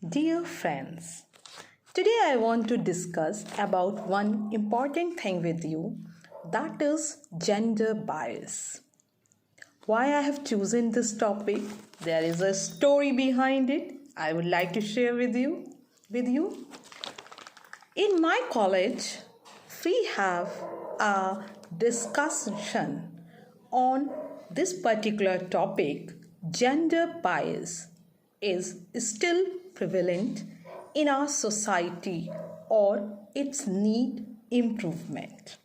Dear friends, today I want to discuss about one important thing with you, that is gender bias. Why I have chosen this topic? There is a story behind it I would like to share with you. In my college, we have a discussion on this particular topic. Gender bias is still prevalent in our society or its need improvement.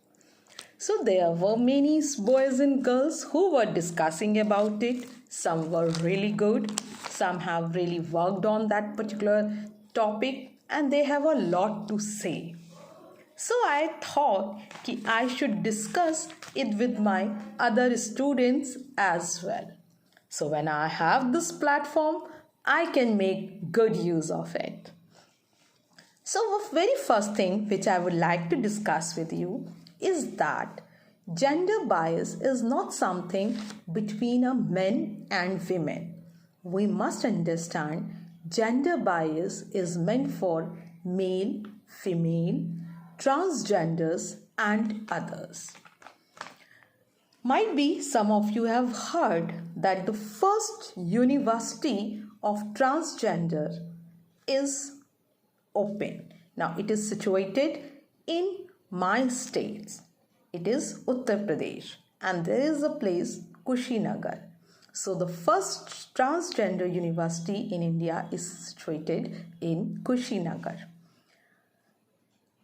So there were many boys and girls who were discussing about it. Some were really good, some have really worked on that particular topic and they have a lot to say. So I thought I should discuss it with my other students as well. So when I have this platform, I can make good use of it. So the very first thing which I would like to discuss with you is that gender bias is not something between a men and women. We must understand gender bias is meant for male, female, transgenders and others. Might be some of you have heard that the first university of transgender is open. Now it is situated in my states. It is Uttar Pradesh and there is a place Kushinagar. So the first transgender university in India is situated in Kushinagar.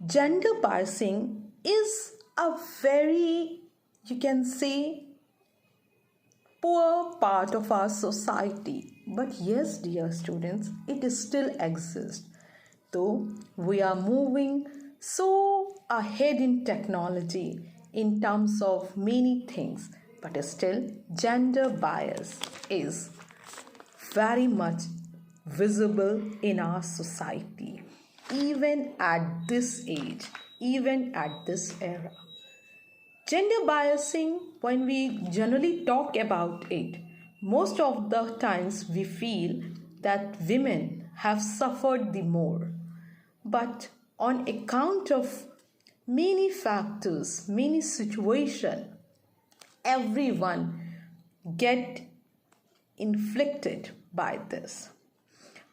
Gender biasing is a very, you can say, poor part of our society. But yes, dear students, it still exists. Though we are moving so ahead in technology in terms of many things, but still gender bias is very much visible in our society, even at this age, even at this era. Gender biasing, when we generally talk about it, most of the times we feel that women have suffered the more. But on account of many factors, many situations, everyone get inflicted by this.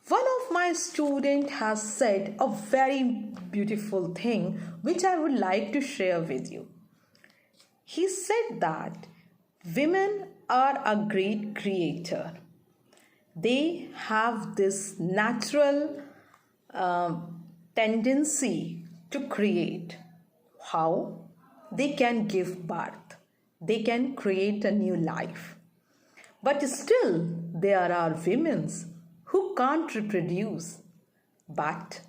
One of my students has said a very beautiful thing which I would like to share with you. He said that women are a great creator. They have this natural tendency to create. How? They can give birth. They can create a new life. But still, there are women who can't reproduce. But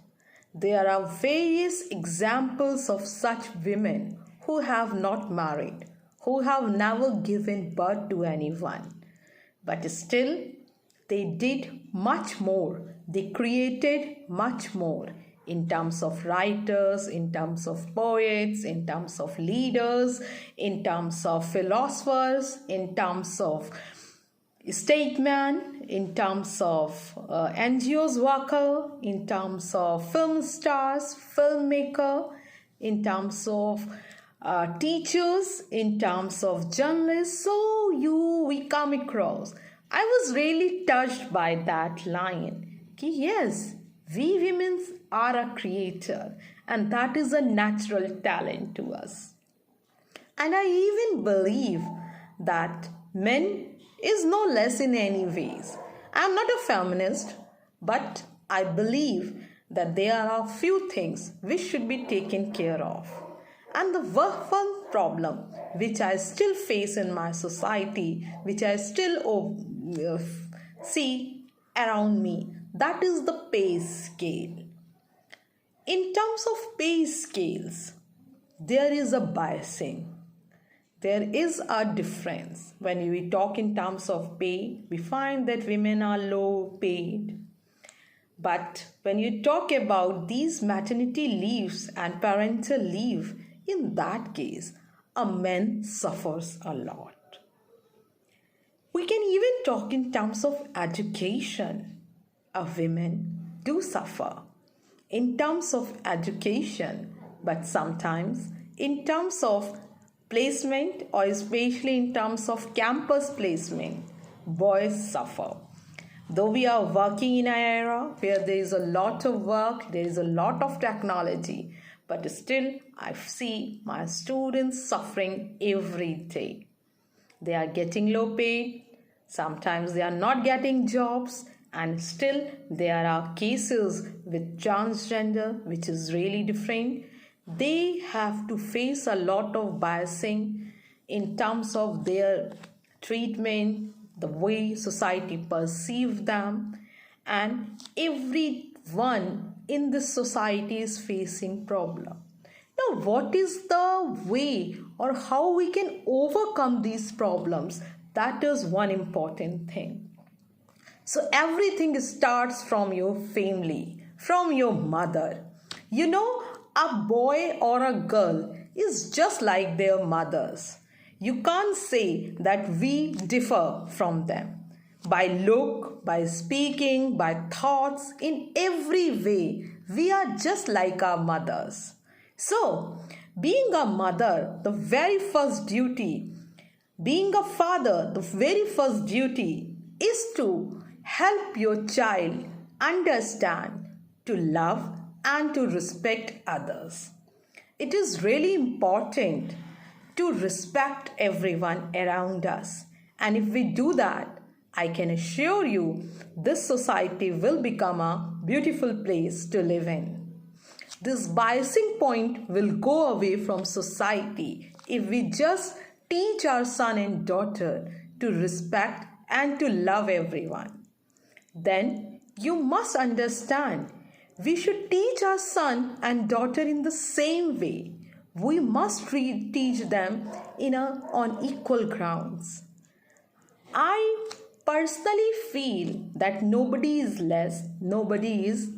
there are various examples of such women who have not married, who have never given birth to anyone. But still, they did much more. They created much more in terms of writers, in terms of poets, in terms of leaders, in terms of philosophers, in terms of statesmen, in terms of NGOs worker, in terms of film stars, filmmaker, in terms of teachers, in terms of journalists. So we come across. I was really touched by that line. Yes, we women are a creator and that is a natural talent to us. And I even believe that men is no less in any ways. I am not a feminist, but I believe that there are few things which should be taken care of. And the one problem which I still face in my society, which I still see around me, that is the pay scale. In terms of pay scales, there is a biasing. There is a difference. When we talk in terms of pay, we find that women are low paid. But when you talk about these maternity leaves and parental leave, in that case, a man suffers a lot. We can even talk in terms of education. A woman do suffer in terms of education, but sometimes in terms of placement or especially in terms of campus placement, boys suffer. Though we are working in an era where there is a lot of work, there is a lot of technology, but still I see my students suffering every day. They are getting low paid, sometimes they are not getting jobs, and still there are cases with transgender, which is really different. They have to face a lot of biasing in terms of their treatment, the way society perceives them, and everyone in this society is facing problem. Now, what is the way or how we can overcome these problems? That is one important thing. So everything starts from your family, from your mother. You know, a boy or a girl is just like their mothers. You can't say that we differ from them. By look, by speaking, by thoughts, in every way, we are just like our mothers. So, being a mother, the very first duty, being a father, the very first duty is to help your child understand, to love, and to respect others. It is really important to respect everyone around us. And if we do that, I can assure you this society will become a beautiful place to live in. This biasing point will go away from society if we just teach our son and daughter to respect and to love everyone. Then you must understand we should teach our son and daughter in the same way. We must teach them on equal grounds. I personally feel that nobody is less, nobody is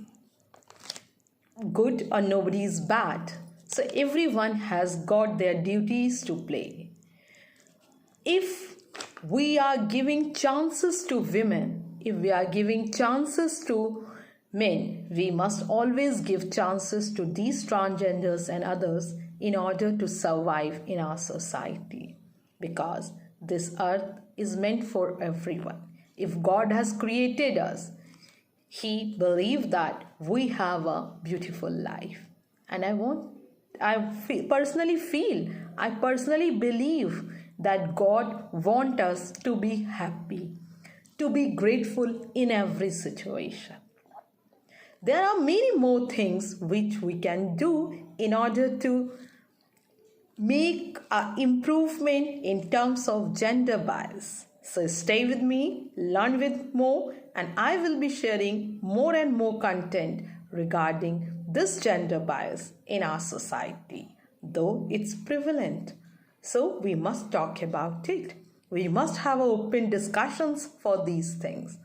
good, or nobody is bad. So everyone has got their duties to play. If we are giving chances to women, if we are giving chances to men, we must always give chances to these transgenders and others in order to survive in our society. Because this earth is meant for everyone. If God has created us, He believed that we have a beautiful life. And I personally believe that God wants us to be happy, to be grateful in every situation. There are many more things which we can do in order to make an improvement in terms of gender bias. So stay with me, learn with more, and I will be sharing more and more content regarding this gender bias in our society, though it's prevalent. So we must talk about it. We must have open discussions for these things.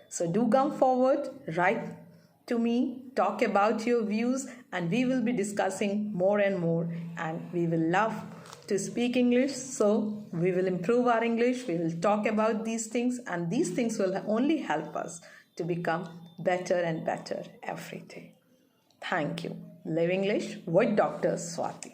So do come forward, write to me, talk about your views, and we will be discussing more and more, and we will love to speak English. So we will improve our English, we will talk about these things, and these things will only help us to become better and better every day. Thank you. Live English with Dr. Swati.